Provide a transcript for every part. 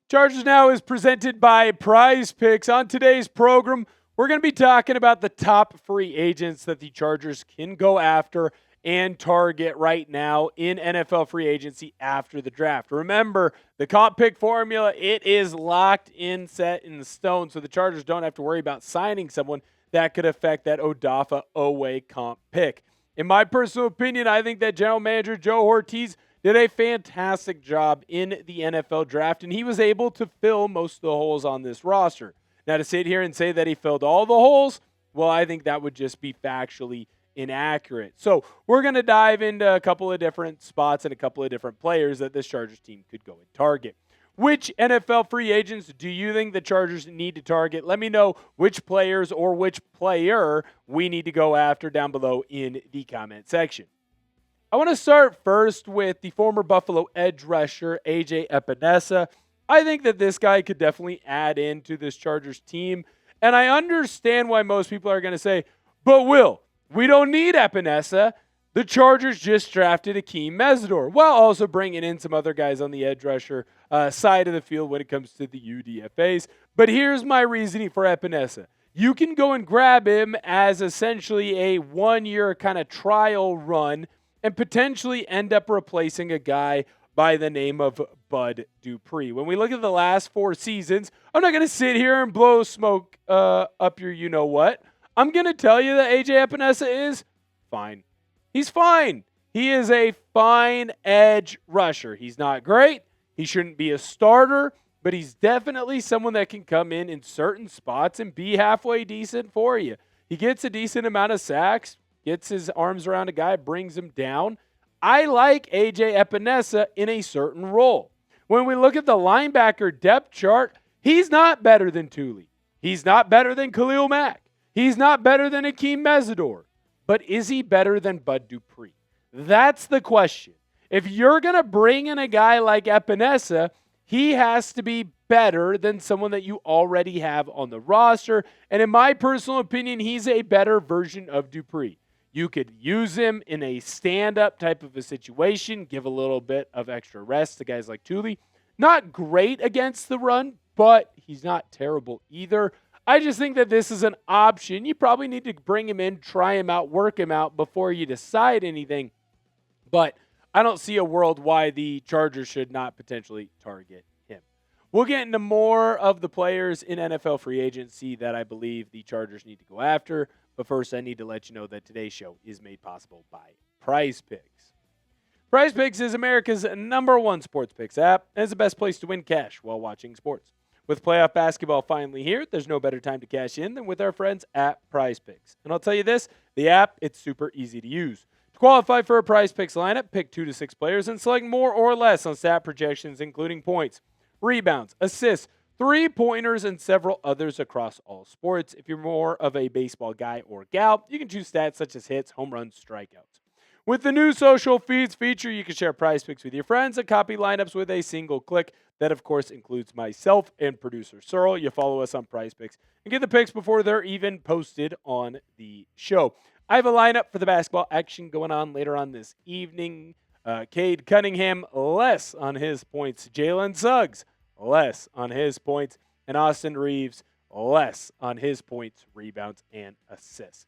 Chargers Now is presented by PrizePicks. On today's program, we're going to be talking about the top free agents that the Chargers can go after and target right now in NFL free agency after the draft. Remember, the comp pick formula, it is locked in, set in stone, so the Chargers don't have to worry about signing someone that could affect that Odafe Oweh comp pick. In my personal opinion, I think that General Manager Joe Ortiz did a fantastic job in the NFL draft, and he was able to fill most of the holes on this roster. Now, to sit here and say that he filled all the holes, well, I think that would just be factually inaccurate. So we're going to dive into a couple of different spots and a couple of different players that this Chargers team could go and target. Which NFL free agents do you think the Chargers need to target? Let me know which players or which player we need to go after down below in the comment section. I want to start first with the former Buffalo edge rusher, AJ Epenesa. I think that this guy could definitely add into this Chargers team. And I understand why most people are going to say, but Will, we don't need Epenesa. The Chargers just drafted Akeem Mesidor, while also bringing in some other guys on the edge rusher side of the field when it comes to the UDFAs. But here's my reasoning for Epenesa. You can go and grab him as essentially a one-year kind of trial run and potentially end up replacing a guy by the name of Bud Dupree. When we look at the last 4 seasons, I'm not going to sit here and blow smoke up your you-know-what. I'm going to tell you that AJ Epenesa is fine. He's fine. He is a fine edge rusher. He's not great. He shouldn't be a starter, but he's definitely someone that can come in certain spots and be halfway decent for you. He gets a decent amount of sacks, gets his arms around a guy, brings him down. I like AJ Epenesa in a certain role. When we look at the linebacker depth chart, he's not better than Tuli. He's not better than Khalil Mack. He's not better than Akeem Mesidor. But is he better than Bud Dupree? That's the question. If you're going to bring in a guy like Epenesa, he has to be better than someone that you already have on the roster. And in my personal opinion, he's a better version of Dupree. You could use him in a stand-up type of a situation, give a little bit of extra rest to guys like Tuli. Not great against the run, but he's not terrible either. I just think that this is an option. You probably need to bring him in, try him out, work him out before you decide anything. But I don't see a world why the Chargers should not potentially target him. We'll get into more of the players in NFL free agency that I believe the Chargers need to go after. But first, I need to let you know that today's show is made possible by PrizePicks. PrizePicks is America's #1 sports picks app and is the best place to win cash while watching sports. With playoff basketball finally here, there's no better time to cash in than with our friends at PrizePicks. And I'll tell you this, the app, it's super easy to use. To qualify for a PrizePicks lineup, pick 2 to 6 players and select more or less on stat projections, including points, rebounds, assists, 3-pointers, and several others across all sports. If you're more of a baseball guy or gal, you can choose stats such as hits, home runs, strikeouts. With the new social feeds feature, you can share PrizePicks with your friends and copy lineups with a single click. That, of course, includes myself and producer Searle. You follow us on PrizePicks and get the picks before they're even posted on the show. I have a lineup for the basketball action going on later on this evening. Cade Cunningham, less on his points. Jalen Suggs, less on his points. And Austin Reeves, less on his points, rebounds, and assists.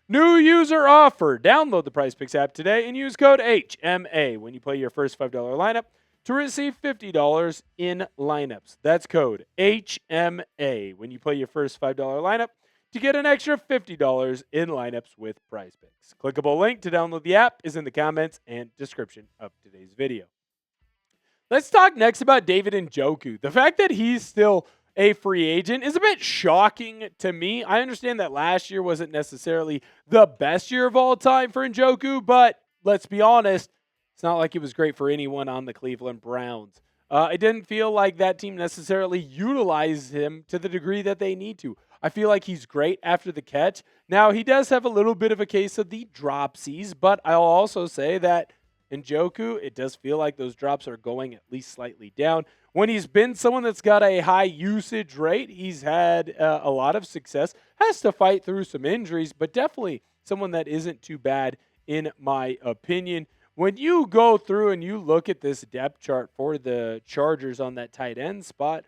New user offer. Download the PrizePicks app today and use code HMA when you play your first $5 lineup to receive $50 in lineups. That's code HMA when you play your first $5 lineup to get an extra $50 in lineups with PrizePicks. Clickable link to download the app is in the comments and description of today's video. Let's talk next about David Njoku. The fact that he's still a free agent is a bit shocking to me. I understand that last year wasn't necessarily the best year of all time for Njoku, but let's be honest, it's not like it was great for anyone on the Cleveland Browns. It didn't feel like that team necessarily utilized him to the degree that they need to. I feel like he's great after the catch. Now, he does have a little bit of a case of the dropsies, but I'll also say that Njoku, it does feel like those drops are going at least slightly down. When he's been someone that's got a high usage rate, he's had a lot of success. Has to fight through some injuries, but definitely someone that isn't too bad in my opinion. when you go through and you look at this depth chart for the Chargers on that tight end spot,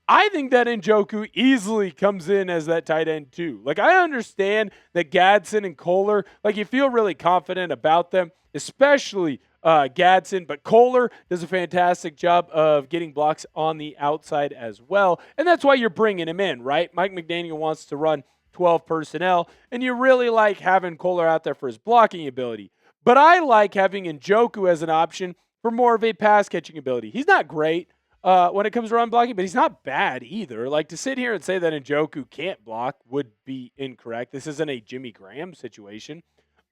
I think that Njoku easily comes in as that tight end too. Like, I understand that Gadsden and Kohler, like, you feel really confident about them, especially Gadsden, but Kohler does a fantastic job of getting blocks on the outside as well, and that's why you're bringing him in, right? Mike McDaniel wants to run 12 personnel, and you really like having Kohler out there for his blocking ability. But I like having Njoku as an option for more of a pass catching ability. He's not great when it comes to run blocking, but he's not bad either. Like, to sit here and say that Njoku can't block would be incorrect. This isn't a Jimmy Graham situation.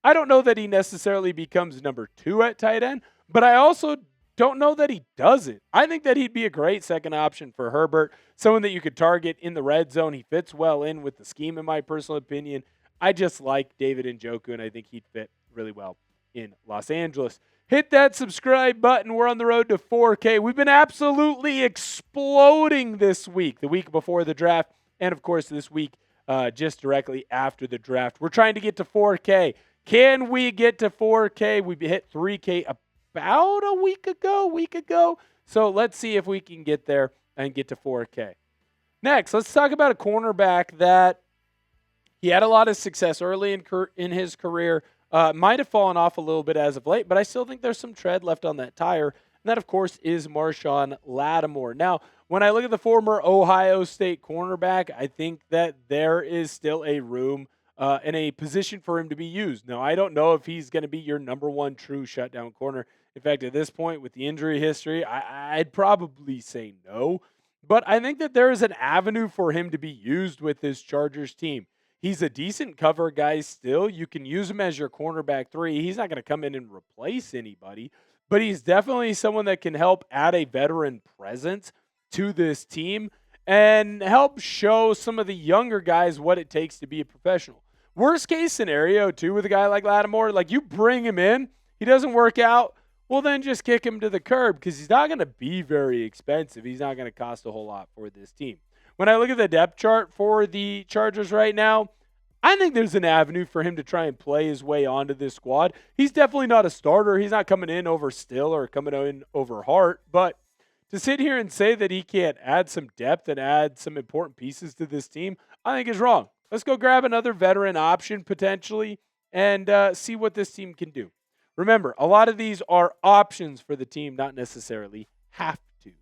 I don't know that he necessarily becomes number 2 at tight end, but I also don't know that he doesn't. I think that he'd be a great second option for Herbert, someone that you could target in the red zone. He fits well in with the scheme, in my personal opinion. I just like David Njoku, and I think he'd fit really well in Los Angeles. Hit that subscribe button. We're on the road to 4K. We've been absolutely exploding this week, the week before the draft, and of course this week just directly after the draft. We're trying to get to 4K. Can we get to 4K? We hit 3K about a week ago. So let's see if we can get there and get to 4K. Next, let's talk about a cornerback that he had a lot of success early in his career. Might have fallen off a little bit as of late, but I still think there's some tread left on that tire. And that, of course, is Marshon Lattimore. Now, when I look at the former Ohio State cornerback, I think that there is still a room and a position for him to be used. Now, I don't know if he's going to be your number one true shutdown corner. In fact, at this point, with the injury history, I'd probably say no. But I think that there is an avenue for him to be used with this Chargers team. He's a decent cover guy still. You can use him as your cornerback 3. He's not going to come in and replace anybody, but he's definitely someone that can help add a veteran presence to this team and help show some of the younger guys what it takes to be a professional. Worst case scenario, too, with a guy like Lattimore, like, you bring him in, he doesn't work out, well, then just kick him to the curb because he's not going to be very expensive. He's not going to cost a whole lot for this team. When I look at the depth chart for the Chargers right now, I think there's an avenue for him to try and play his way onto this squad. He's definitely not a starter. He's not coming in over Still or coming in over Hart. But to sit here and say that he can't add some depth and add some important pieces to this team, I think is wrong. Let's go grab another veteran option potentially and see what this team can do. Remember, a lot of these are options for the team, not necessarily have-tos.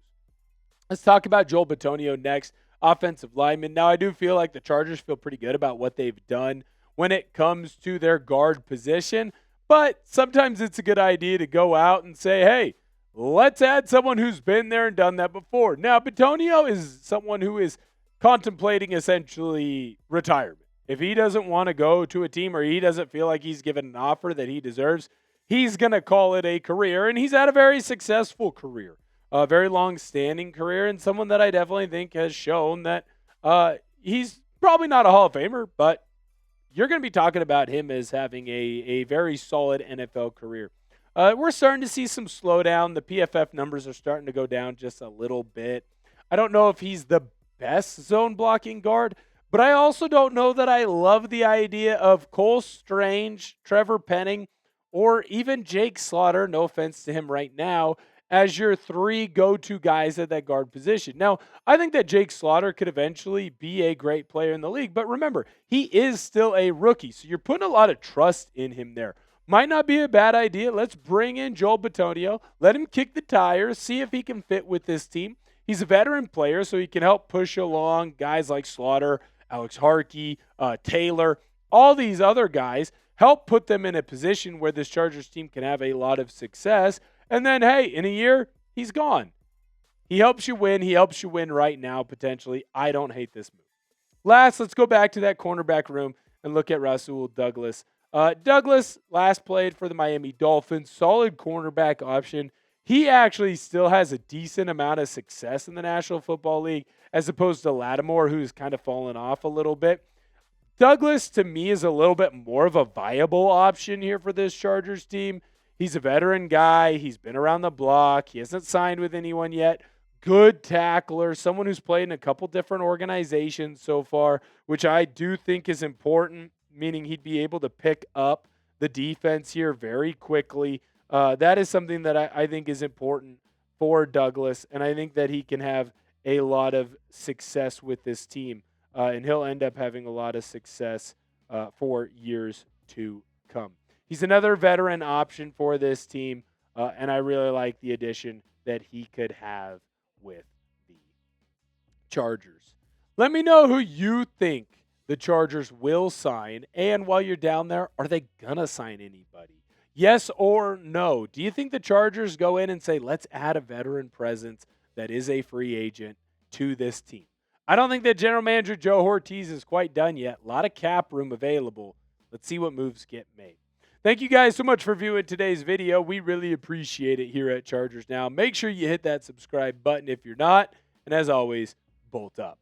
Let's talk about Joel Bitonio next, offensive lineman. Now, I do feel like the Chargers feel pretty good about what they've done when it comes to their guard position, but sometimes it's a good idea to go out and say, hey, let's add someone who's been there and done that before. Now, Bitonio is someone who is contemplating essentially retirement. If he doesn't want to go to a team or he doesn't feel like he's given an offer that he deserves, he's going to call it a career, and he's had a very successful career, a very long-standing career, and someone that I definitely think has shown that he's probably not a Hall of Famer, but you're going to be talking about him as having a very solid NFL career. We're starting to see some slowdown. The PFF numbers are starting to go down just a little bit. I don't know if he's the best zone blocking guard, but I also don't know that I love the idea of Cole Strange, Trevor Penning, or even Jake Slaughter, no offense to him right now, as your 3 go-to guys at that guard position. Now, I think that Jake Slaughter could eventually be a great player in the league, but remember, he is still a rookie, so you're putting a lot of trust in him there. Might not be a bad idea. Let's bring in Joel Bitonio, let him kick the tires, see if he can fit with this team. He's a veteran player, so he can help push along guys like Slaughter, Alex Harkey, Taylor, all these other guys, help put them in a position where this Chargers team can have a lot of success. And then, hey, in a year, he's gone. He helps you win. He helps you win right now, potentially. I don't hate this move. Last, let's go back to that cornerback room and look at Rasul Douglas. Douglas last played for the Miami Dolphins. Solid cornerback option. He actually still has a decent amount of success in the National Football League as opposed to Lattimore, who's kind of fallen off a little bit. Douglas, to me, is a little bit more of a viable option here for this Chargers team. He's a veteran guy. He's been around the block. He hasn't signed with anyone yet. Good tackler, someone who's played in a couple different organizations so far, which I do think is important, meaning he'd be able to pick up the defense here very quickly. That is something that I think is important for Douglas, and I think that he can have a lot of success with this team, and he'll end up having a lot of success for years to come. He's another veteran option for this team, and I really like the addition that he could have with the Chargers. Let me know who you think the Chargers will sign, and while you're down there, are they going to sign anybody? Yes or no? Do you think the Chargers go in and say, let's add a veteran presence that is a free agent to this team? I don't think that general manager Joe Ortiz is quite done yet. A lot of cap room available. Let's see what moves get made. Thank you guys so much for viewing today's video. We really appreciate it here at Chargers Now. Make sure you hit that subscribe button if you're not. And as always, bolt up.